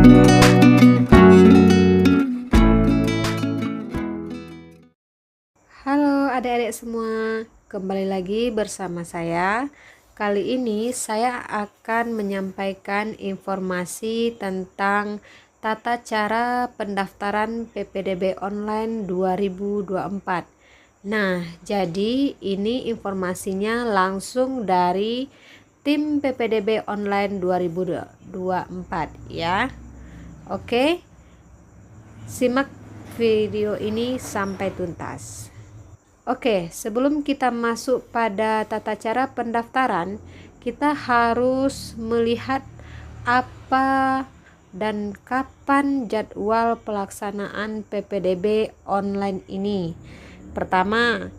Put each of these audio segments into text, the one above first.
Halo adik-adik semua, kembali lagi bersama saya. Kali ini saya akan menyampaikan informasi tentang tata cara pendaftaran PPDB online 2024. Nah, jadi ini informasinya langsung dari tim PPDB online 2024 ya. Oke, simak video ini sampai tuntas. Oke, sebelum kita masuk pada tata cara pendaftaran, kita harus melihat apa dan kapan jadwal pelaksanaan PPDB online ini. Pertama,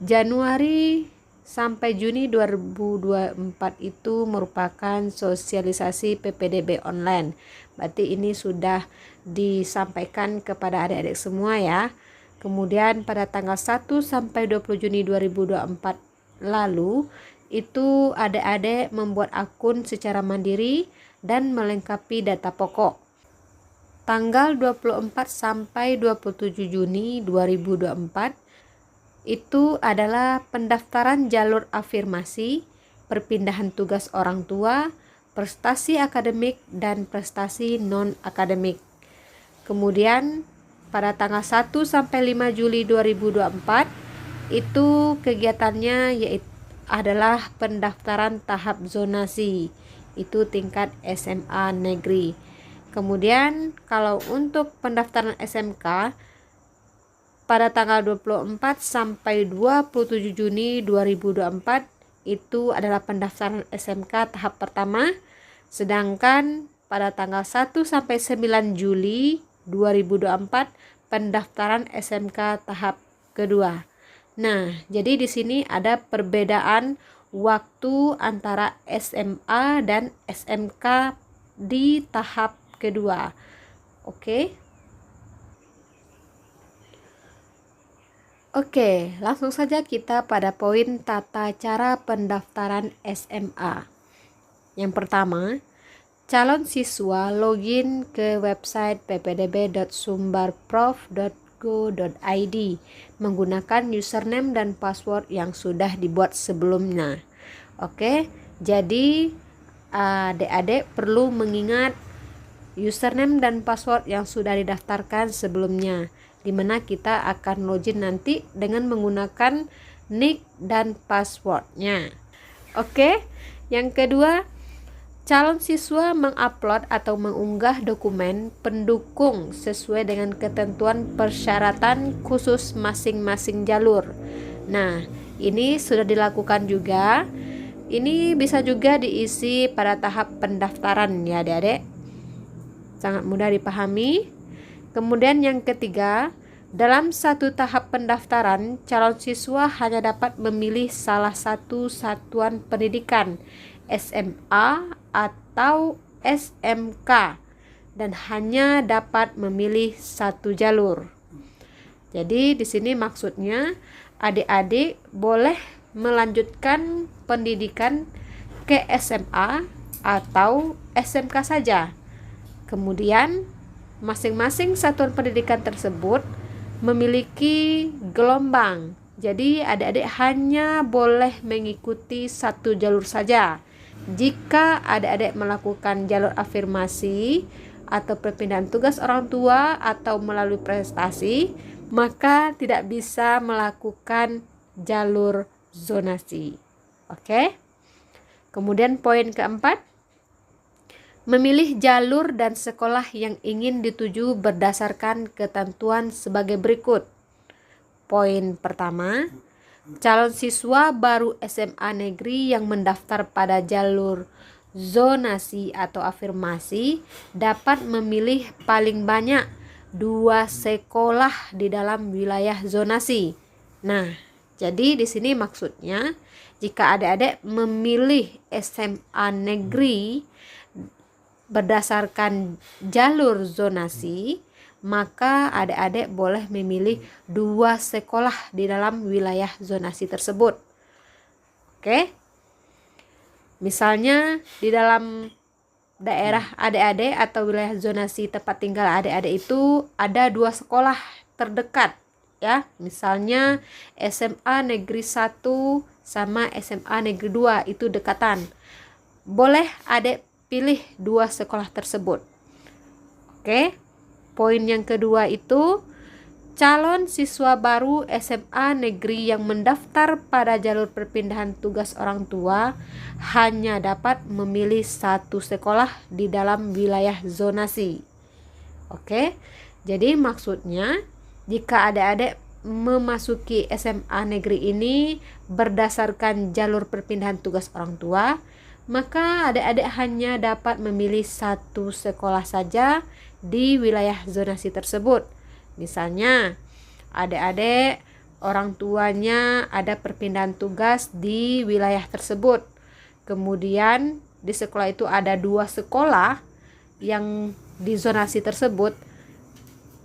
Januari sampai Juni 2024 itu merupakan sosialisasi PPDB online. Berarti ini sudah disampaikan kepada adik-adik semua ya. Kemudian pada tanggal 1 sampai 20 Juni 2024 lalu itu adik-adik membuat akun secara mandiri dan melengkapi data pokok. Tanggal 24 sampai 27 Juni 2024 itu adalah pendaftaran jalur afirmasi, perpindahan tugas orang tua, prestasi akademik dan prestasi non-akademik. Kemudian pada tanggal 1 sampai 5 Juli 2024 itu kegiatannya yaitu adalah pendaftaran tahap zonasi, itu tingkat SMA negeri. Kemudian kalau untuk pendaftaran SMK pada tanggal 24 sampai 27 Juni 2024 itu adalah pendaftaran SMK tahap pertama, sedangkan pada tanggal 1 sampai 9 Juli 2024 pendaftaran SMK tahap kedua. Nah, jadi di sini ada perbedaan waktu antara SMA dan SMK di tahap kedua. Oke. Oke, langsung saja kita pada poin tata cara pendaftaran SMA. Yang pertama, calon siswa login ke website ppdb.sumbarprof.go.id menggunakan username dan password yang sudah dibuat sebelumnya. Oke, jadi adik-adik perlu mengingat username dan password yang sudah didaftarkan sebelumnya, di mana kita akan login nanti dengan menggunakan nick dan passwordnya. Oke, yang kedua, calon siswa mengupload atau mengunggah dokumen pendukung sesuai dengan ketentuan persyaratan khusus masing-masing jalur. Nah, ini sudah dilakukan juga. Ini bisa juga diisi pada tahap pendaftaran ya adik-adik. Sangat mudah dipahami. Kemudian yang ketiga, dalam satu tahap pendaftaran, calon siswa hanya dapat memilih salah satu satuan pendidikan, SMA atau SMK, dan hanya dapat memilih satu jalur. Jadi di sini maksudnya adik-adik boleh melanjutkan pendidikan ke SMA atau SMK saja. Kemudian masing-masing satuan pendidikan tersebut memiliki gelombang. Jadi adik-adik hanya boleh mengikuti satu jalur saja. Jika adik-adik melakukan jalur afirmasi atau perpindahan tugas orang tua atau melalui prestasi, maka tidak bisa melakukan jalur zonasi. Oke. Kemudian poin keempat, memilih jalur dan sekolah yang ingin dituju berdasarkan ketentuan sebagai berikut. Poin pertama, calon siswa baru SMA negeri yang mendaftar pada jalur zonasi atau afirmasi dapat memilih paling banyak 2 sekolah di dalam wilayah zonasi. Nah, jadi di sini maksudnya jika adik-adik memilih SMA negeri berdasarkan jalur zonasi, maka adik-adik boleh memilih 2 sekolah di dalam wilayah zonasi tersebut. Oke. Misalnya di dalam daerah adik-adik atau wilayah zonasi tempat tinggal adik-adik itu ada 2 sekolah terdekat ya. Misalnya SMA Negeri 1 sama SMA Negeri 2 itu dekatan. Boleh adik pilih 2 sekolah tersebut. Oke. Poin yang kedua itu calon siswa baru SMA negeri yang mendaftar pada jalur perpindahan tugas orang tua hanya dapat memilih 1 sekolah di dalam wilayah zonasi. Oke, jadi maksudnya jika adik-adik memasuki SMA negeri ini berdasarkan jalur perpindahan tugas orang tua, maka adik-adik hanya dapat memilih 1 sekolah saja di wilayah zonasi tersebut. Misalnya, adik-adik orang tuanya ada perpindahan tugas di wilayah tersebut. Kemudian di sekolah itu ada 2 sekolah yang di zonasi tersebut.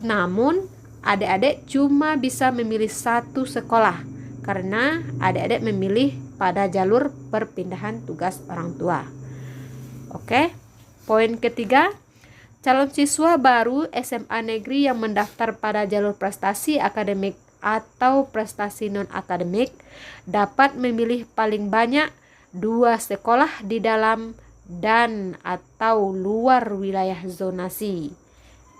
Namun, adik-adik cuma bisa memilih 1 sekolah karena adik-adik memilih pada jalur perpindahan tugas orang tua. Oke. Poin ketiga, calon siswa baru SMA negeri yang mendaftar pada jalur prestasi akademik atau prestasi non-akademik dapat memilih paling banyak 2 sekolah di dalam dan atau luar wilayah zonasi.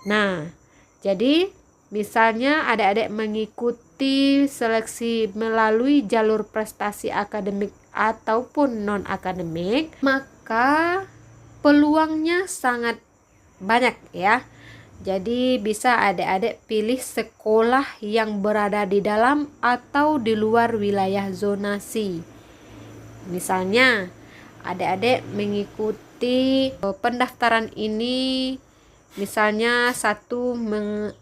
Nah, jadi misalnya adik-adik mengikuti seleksi melalui jalur prestasi akademik ataupun non-akademik, maka peluangnya sangat banyak ya. Jadi bisa adik-adik pilih sekolah yang berada di dalam atau di luar wilayah zonasi. Misalnya adik-adik mengikuti pendaftaran ini, misalnya 1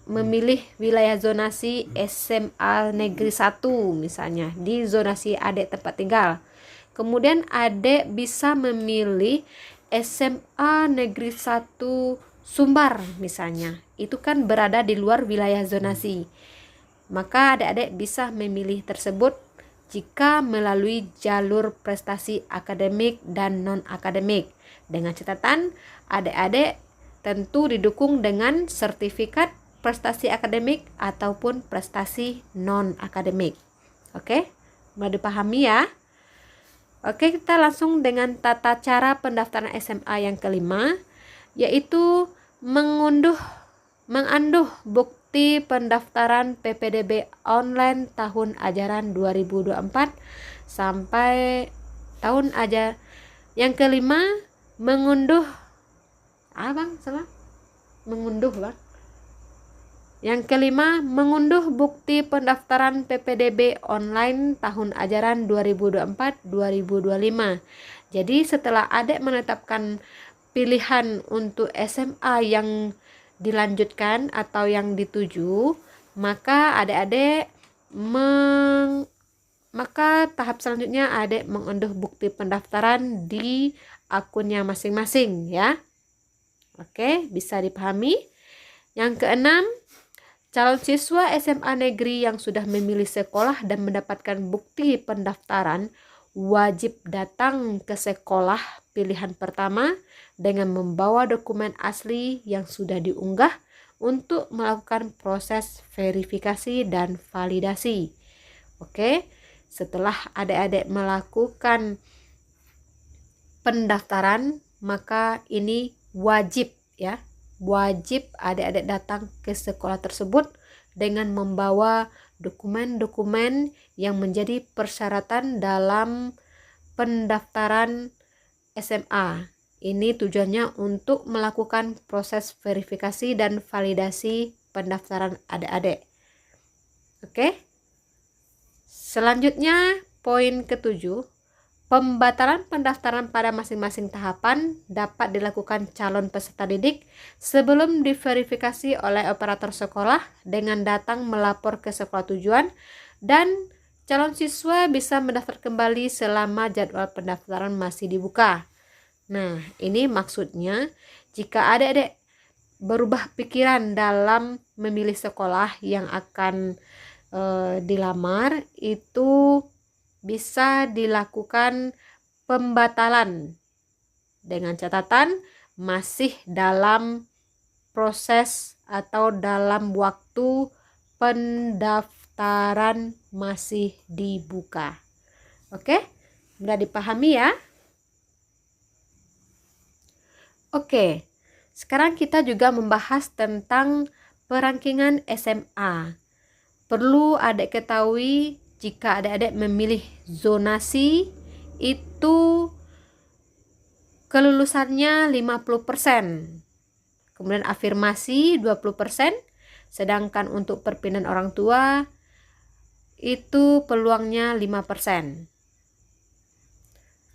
memilih wilayah zonasi SMA Negeri 1 misalnya di zonasi adik tempat tinggal. Kemudian adik bisa memilih SMA Negeri 1 Sumbar misalnya. Itu kan berada di luar wilayah zonasi. Maka adik-adik bisa memilih tersebut jika melalui jalur prestasi akademik dan non-akademik. Dengan catatan adik-adik tentu didukung dengan sertifikat prestasi akademik ataupun prestasi non-akademik. Oke, mulai dipahami ya. Oke, kita langsung dengan tata cara pendaftaran SMA yang kelima, yaitu mengunduh bukti pendaftaran PPDB online tahun ajaran 2024 sampai tahun ajar. Yang kelima, mengunduh Yang kelima, mengunduh bukti pendaftaran PPDB online tahun ajaran 2024-2025. Jadi setelah adik menetapkan pilihan untuk SMA yang dilanjutkan atau yang dituju, maka adik-adik maka tahap selanjutnya adik mengunduh bukti pendaftaran di akunnya masing-masing ya. Oke, bisa dipahami. Yang keenam, calon siswa SMA negeri yang sudah memilih sekolah dan mendapatkan bukti pendaftaran wajib datang ke sekolah pilihan pertama dengan membawa dokumen asli yang sudah diunggah untuk melakukan proses verifikasi dan validasi. Oke, setelah adik-adik melakukan pendaftaran, maka ini wajib ya. Wajib adik-adik datang ke sekolah tersebut dengan membawa dokumen-dokumen yang menjadi persyaratan dalam pendaftaran SMA. Ini tujuannya untuk melakukan proses verifikasi dan validasi pendaftaran adik-adik. Oke. Selanjutnya, poin ketujuh. Pembatalan pendaftaran pada masing-masing tahapan dapat dilakukan calon peserta didik sebelum diverifikasi oleh operator sekolah dengan datang melapor ke sekolah tujuan, dan calon siswa bisa mendaftar kembali selama jadwal pendaftaran masih dibuka. Nah, ini maksudnya jika adik-adik berubah pikiran dalam memilih sekolah yang akan dilamar, itu bisa dilakukan pembatalan dengan catatan masih dalam proses atau dalam waktu pendaftaran masih dibuka. Oke, mudah dipahami ya. Oke, sekarang kita juga membahas tentang perangkingan SMA. Perlu adik ketahui jika adik-adik memilih zonasi itu kelulusannya 50%. Kemudian afirmasi 20%, sedangkan untuk perpindahan orang tua itu peluangnya 5%.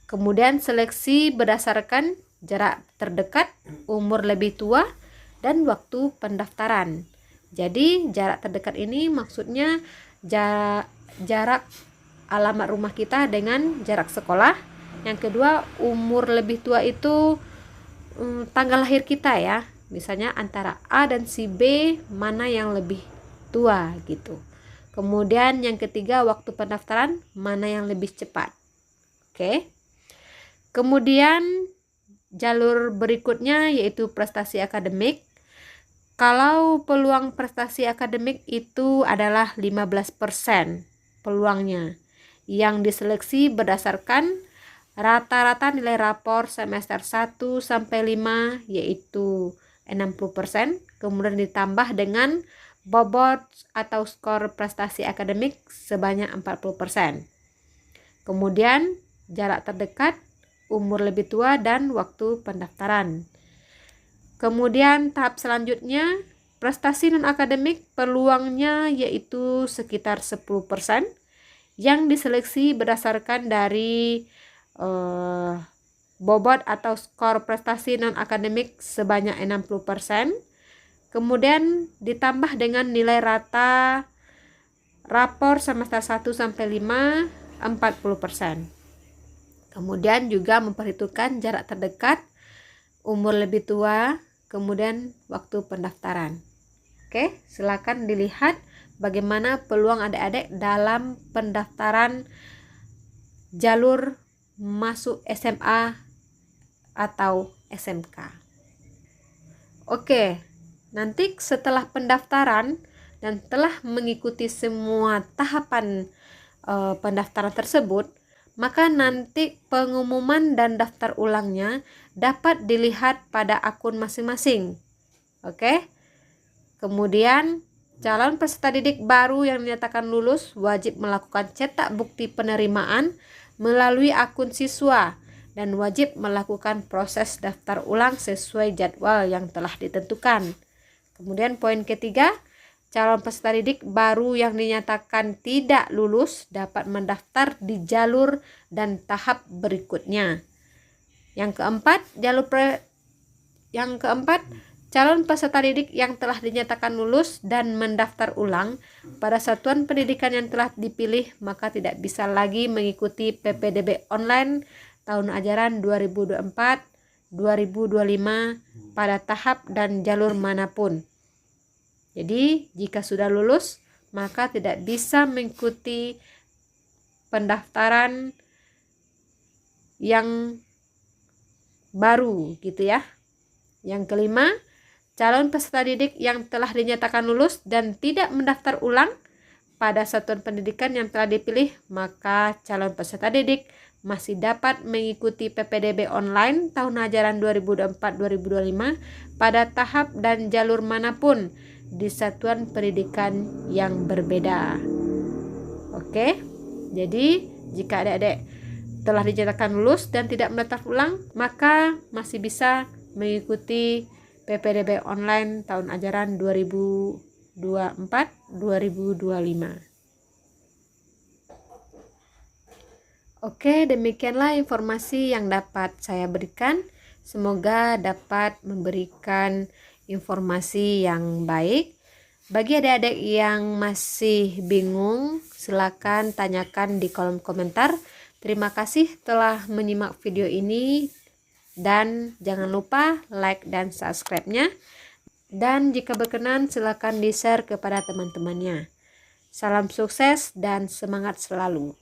Kemudian seleksi berdasarkan jarak terdekat, umur lebih tua, dan waktu pendaftaran. Jadi jarak terdekat ini maksudnya jarak alamat rumah kita dengan jarak sekolah. Yang kedua, umur lebih tua itu tanggal lahir kita ya. Misalnya antara A dan si B, mana yang lebih tua gitu. Kemudian yang ketiga, waktu pendaftaran, mana yang lebih cepat. Oke. Kemudian jalur berikutnya yaitu prestasi akademik. Kalau peluang prestasi akademik itu adalah 15% peluangnya, yang diseleksi berdasarkan rata-rata nilai rapor semester 1 sampai 5 yaitu 60%, kemudian ditambah dengan bobot atau skor prestasi akademik sebanyak 40%. Kemudian jarak terdekat, umur lebih tua, dan waktu pendaftaran. Kemudian tahap selanjutnya, prestasi non-akademik peluangnya yaitu sekitar 10%, yang diseleksi berdasarkan dari bobot atau skor prestasi non-akademik sebanyak 60%, kemudian ditambah dengan nilai rata rapor semester 1 sampai 5 40%. Kemudian juga memperhitungkan jarak terdekat, umur lebih tua, kemudian waktu pendaftaran. Oke, silakan dilihat bagaimana peluang adik-adik dalam pendaftaran jalur masuk SMA atau SMK. Oke, nanti setelah pendaftaran dan telah mengikuti semua tahapan pendaftaran tersebut, maka nanti pengumuman dan daftar ulangnya dapat dilihat pada akun masing-masing. Oke. Kemudian calon peserta didik baru yang dinyatakan lulus wajib melakukan cetak bukti penerimaan melalui akun siswa dan wajib melakukan proses daftar ulang sesuai jadwal yang telah ditentukan. Kemudian poin ketiga, calon peserta didik baru yang dinyatakan tidak lulus dapat mendaftar di jalur dan tahap berikutnya. Yang keempat, calon peserta didik yang telah dinyatakan lulus dan mendaftar ulang pada satuan pendidikan yang telah dipilih maka tidak bisa lagi mengikuti PPDB online tahun ajaran 2024-2025 pada tahap dan jalur manapun. Jadi, jika sudah lulus, maka tidak bisa mengikuti pendaftaran yang baru gitu ya. Yang kelima, calon peserta didik yang telah dinyatakan lulus dan tidak mendaftar ulang pada satuan pendidikan yang telah dipilih, maka calon peserta didik masih dapat mengikuti PPDB online tahun ajaran 2024-2025 pada tahap dan jalur manapun di satuan pendidikan yang berbeda. Oke, jadi jika adik-adik telah dinyatakan lulus dan tidak mendaftar ulang, maka masih bisa mengikuti PPDB online tahun ajaran 2024-2025. Oke, demikianlah informasi yang dapat saya berikan. Semoga dapat memberikan informasi yang baik. Bagi adik-adik yang masih bingung, silakan tanyakan di kolom komentar. Terima kasih telah menyimak video ini dan jangan lupa like dan subscribe-nya. Dan jika berkenan silakan di-share kepada teman-temannya. Salam sukses dan semangat selalu.